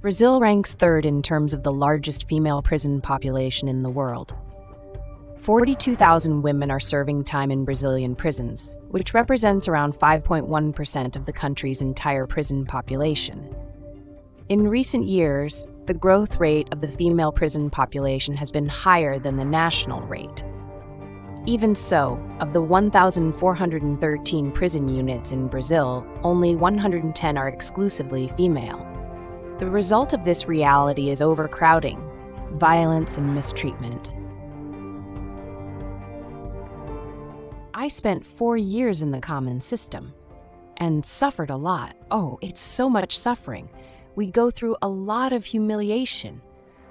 Brazil ranks third in terms of the largest female prison population in the world. 42,000 women are serving time in Brazilian prisons, which represents around 5.1% of the country's entire prison population. In recent years, the growth rate of the female prison population has been higher than the national rate. Even so, of the 1,413 prison units in Brazil, only 110 are exclusively female. The result of this reality is overcrowding, violence, and mistreatment. I spent 4 years in the common system and suffered a lot. Oh, it's so much suffering. We go through a lot of humiliation.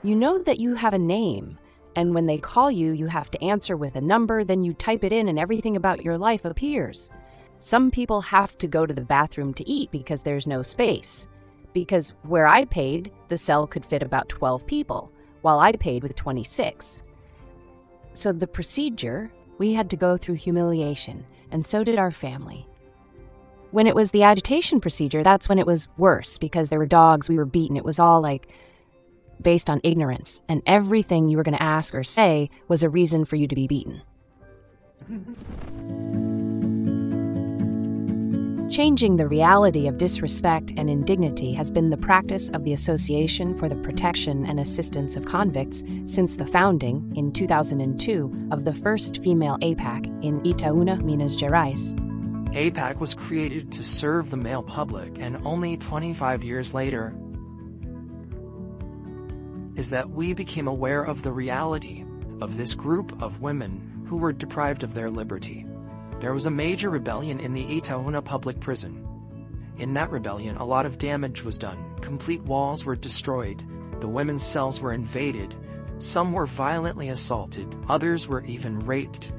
You know that you have a name, and when they call you, you have to answer with a number, then you type it in and everything about your life appears. Some people have to go to the bathroom to eat because there's no space. Because where I paid, the cell could fit about 12 people, while I paid with 26. So the procedure, we had to go through humiliation, and so did our family. When it was the agitation procedure, that's when it was worse, because there were dogs, we were beaten. It was all like based on ignorance, and everything you were going to ask or say was a reason for you to be beaten. Changing the reality of disrespect and indignity has been the practice of the Association for the Protection and Assistance of Convicts since the founding, in 2002, of the first female APAC in Itaúna, Minas Gerais. APAC was created to serve the male public, and only 25 years later is that we became aware of the reality of this group of women who were deprived of their liberty. There was a major rebellion in the Itaúna public prison. In that rebellion, a lot of damage was done. Complete walls were destroyed. The women's cells were invaded. Some were violently assaulted. Others were even raped.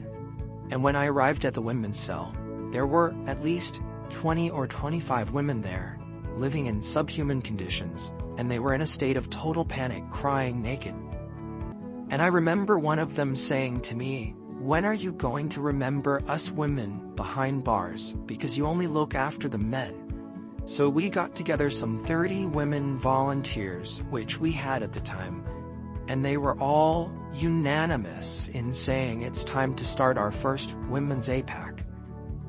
And when I arrived at the women's cell, there were at least 20 or 25 women there, living in subhuman conditions, and they were in a state of total panic, crying naked. And I remember one of them saying to me, "When are you going to remember us women behind bars, because you only look after the men?" So we got together some 30 women volunteers, which we had at the time, and they were all unanimous in saying it's time to start our first women's APAC.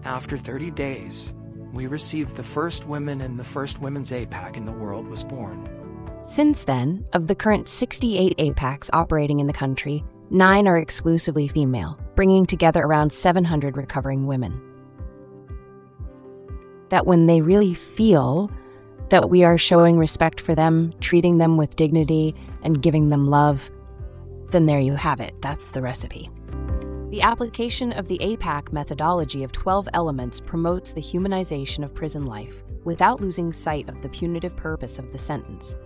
After 30 days, we received the first women, and the first women's APAC in the world was born. Since then, of the current 68 APACs operating in the country, 9 are exclusively female, bringing together around 700 recovering women. That when they really feel that we are showing respect for them, treating them with dignity, and giving them love, then there you have it. That's the recipe. The application of the APAC methodology of 12 elements promotes the humanization of prison life without losing sight of the punitive purpose of the sentence.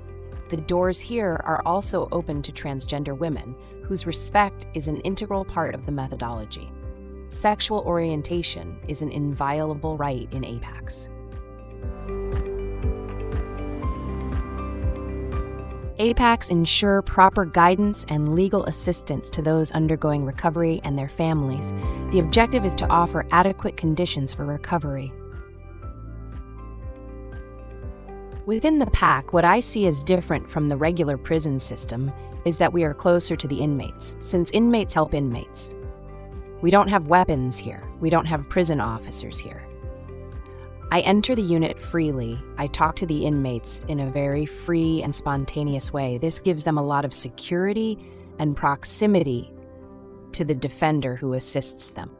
The doors here are also open to transgender women, whose respect is an integral part of the methodology. Sexual orientation is an inviolable right in APACs. APACs ensure proper guidance and legal assistance to those undergoing recovery and their families. The objective is to offer adequate conditions for recovery. Within the PAC, what I see as different from the regular prison system is that we are closer to the inmates, since inmates help inmates. We don't have weapons here. We don't have prison officers here. I enter the unit freely. I talk to the inmates in a very free and spontaneous way. This gives them a lot of security and proximity to the defender who assists them.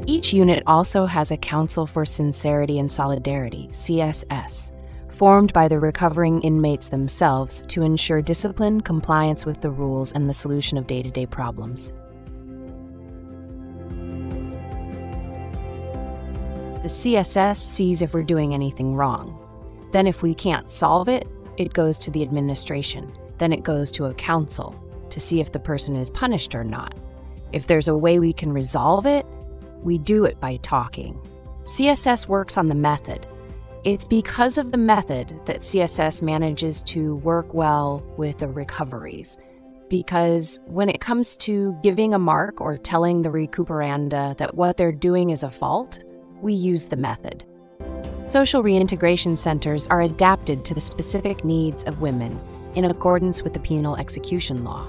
Each unit also has a Council for Sincerity and Solidarity, CSS, formed by the recovering inmates themselves to ensure discipline, compliance with the rules, and the solution of day-to-day problems. The CSS sees if we're doing anything wrong. Then if we can't solve it, it goes to the administration. Then it goes to a council to see if the person is punished or not. If there's a way we can resolve it, we do it by talking. CSS works on the method. It's because of the method that CSS manages to work well with the recoveries. Because when it comes to giving a mark or telling the recuperanda that what they're doing is a fault, we use the method. Social reintegration centers are adapted to the specific needs of women in accordance with the penal execution law.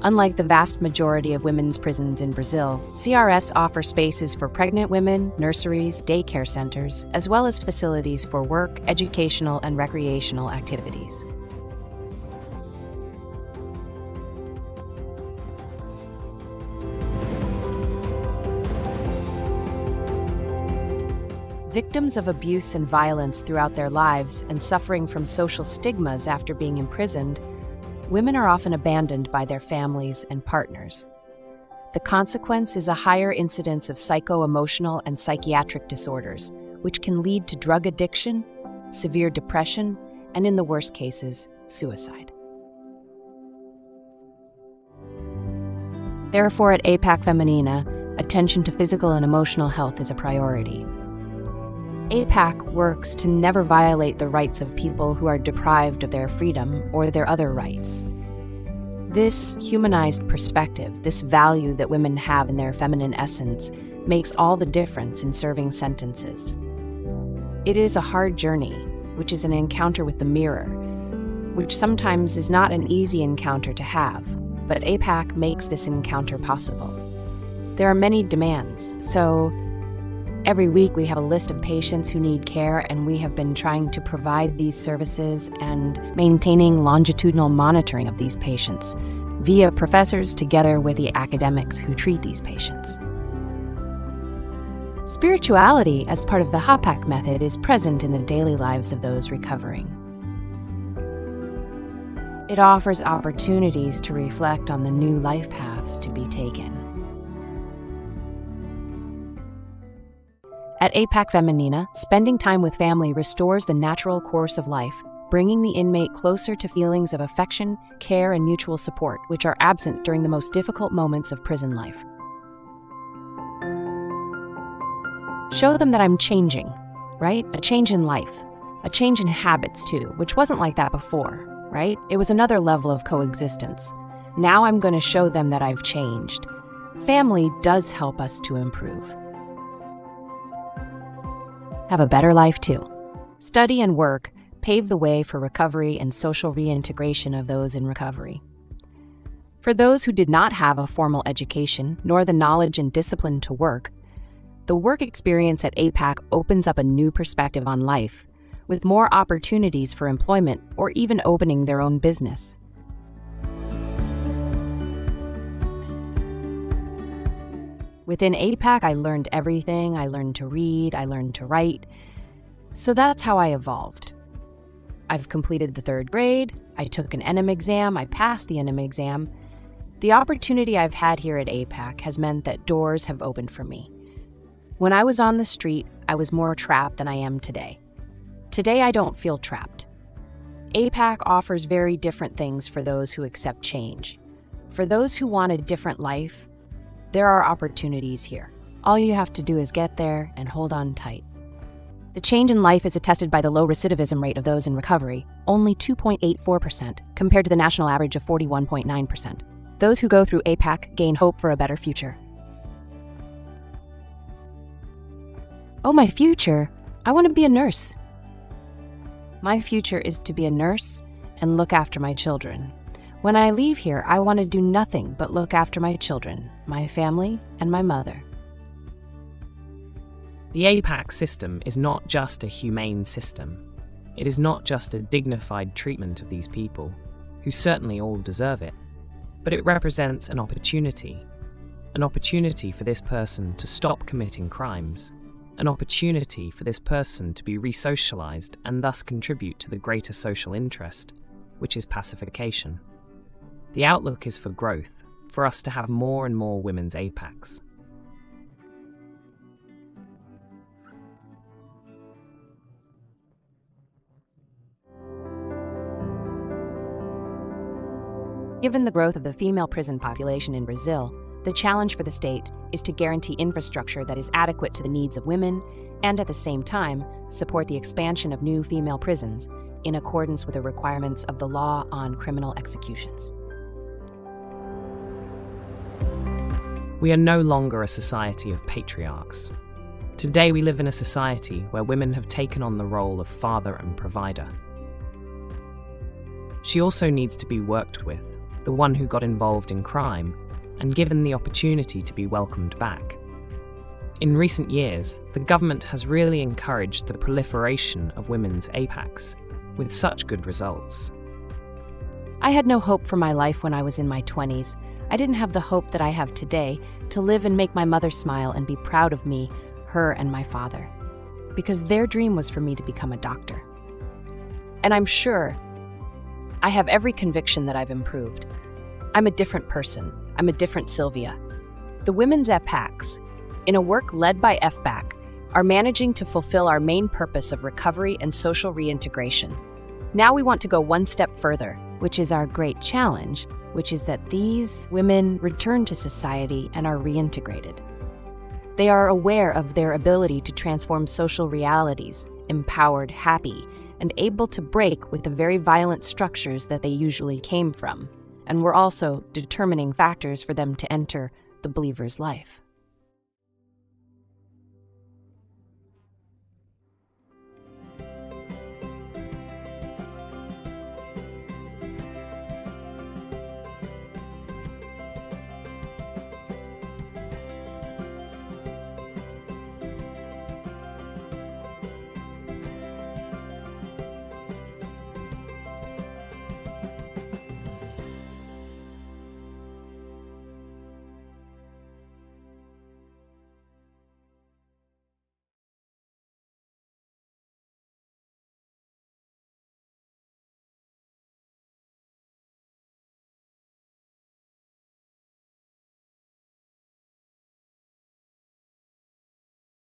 Unlike the vast majority of women's prisons in Brazil, CRS offers spaces for pregnant women, nurseries, daycare centers, as well as facilities for work, educational, and recreational activities. Victims of abuse and violence throughout their lives and suffering from social stigmas after being imprisoned, women are often abandoned by their families and partners. The consequence is a higher incidence of psycho-emotional and psychiatric disorders, which can lead to drug addiction, severe depression, and in the worst cases, suicide. Therefore, at APAC Feminina, attention to physical and emotional health is a priority. APAC works to never violate the rights of people who are deprived of their freedom or their other rights. This humanized perspective, this value that women have in their feminine essence, makes all the difference in serving sentences. It is a hard journey, which is an encounter with the mirror, which sometimes is not an easy encounter to have, but APAC makes this encounter possible. There are many demands, so every week we have a list of patients who need care, and we have been trying to provide these services and maintaining longitudinal monitoring of these patients via professors together with the academics who treat these patients. Spirituality, as part of the APAC method, is present in the daily lives of those recovering. It offers opportunities to reflect on the new life paths to be taken. At APAC Feminina, spending time with family restores the natural course of life, bringing the inmate closer to feelings of affection, care, and mutual support, which are absent during the most difficult moments of prison life. Show them that I'm changing, right? A change in life, a change in habits too, which wasn't like that before, right? It was another level of coexistence. Now I'm going to show them that I've changed. Family does help us to improve. Have a better life too. Study and work pave the way for recovery and social reintegration of those in recovery. For those who did not have a formal education, nor the knowledge and discipline to work, the work experience at APAC opens up a new perspective on life, with more opportunities for employment or even opening their own business. Within APAC, I learned everything. I learned to read, I learned to write. So that's how I evolved. I've completed the 3rd grade, I took an NM exam, I passed the NM exam. The opportunity I've had here at APAC has meant that doors have opened for me. When I was on the street, I was more trapped than I am today. Today, I don't feel trapped. APAC offers very different things for those who accept change. For those who want a different life, there are opportunities here. All you have to do is get there and hold on tight. The change in life is attested by the low recidivism rate of those in recovery, only 2.84%, compared to the national average of 41.9%. Those who go through APAC gain hope for a better future. Oh, my future? I want to be a nurse. My future is to be a nurse and look after my children. When I leave here, I want to do nothing but look after my children, my family, and my mother. The APAC system is not just a humane system. It is not just a dignified treatment of these people, who certainly all deserve it, but it represents an opportunity for this person to stop committing crimes, an opportunity for this person to be re-socialized and thus contribute to the greater social interest, which is pacification. The outlook is for growth, for us to have more and more women's APACs. Given the growth of the female prison population in Brazil, the challenge for the state is to guarantee infrastructure that is adequate to the needs of women and at the same time support the expansion of new female prisons in accordance with the requirements of the law on criminal executions. We are no longer a society of patriarchs. Today we live in a society where women have taken on the role of father and provider. She also needs to be worked with, the one who got involved in crime, and given the opportunity to be welcomed back. In recent years, the government has really encouraged the proliferation of women's APACs, with such good results. I had no hope for my life when I was in my 20s. I didn't have the hope that I have today to live and make my mother smile and be proud of me, her, and my father, because their dream was for me to become a doctor. And I'm sure I have every conviction that I've improved. I'm a different person. I'm a different Sylvia. The women's APACs, in a work led by FBAC, are managing to fulfill our main purpose of recovery and social reintegration. Now we want to go one step further, which is our great challenge, which is that these women return to society and are reintegrated. They are aware of their ability to transform social realities, empowered, happy, and able to break with the very violent structures that they usually came from, and were also determining factors for them to enter the believer's life.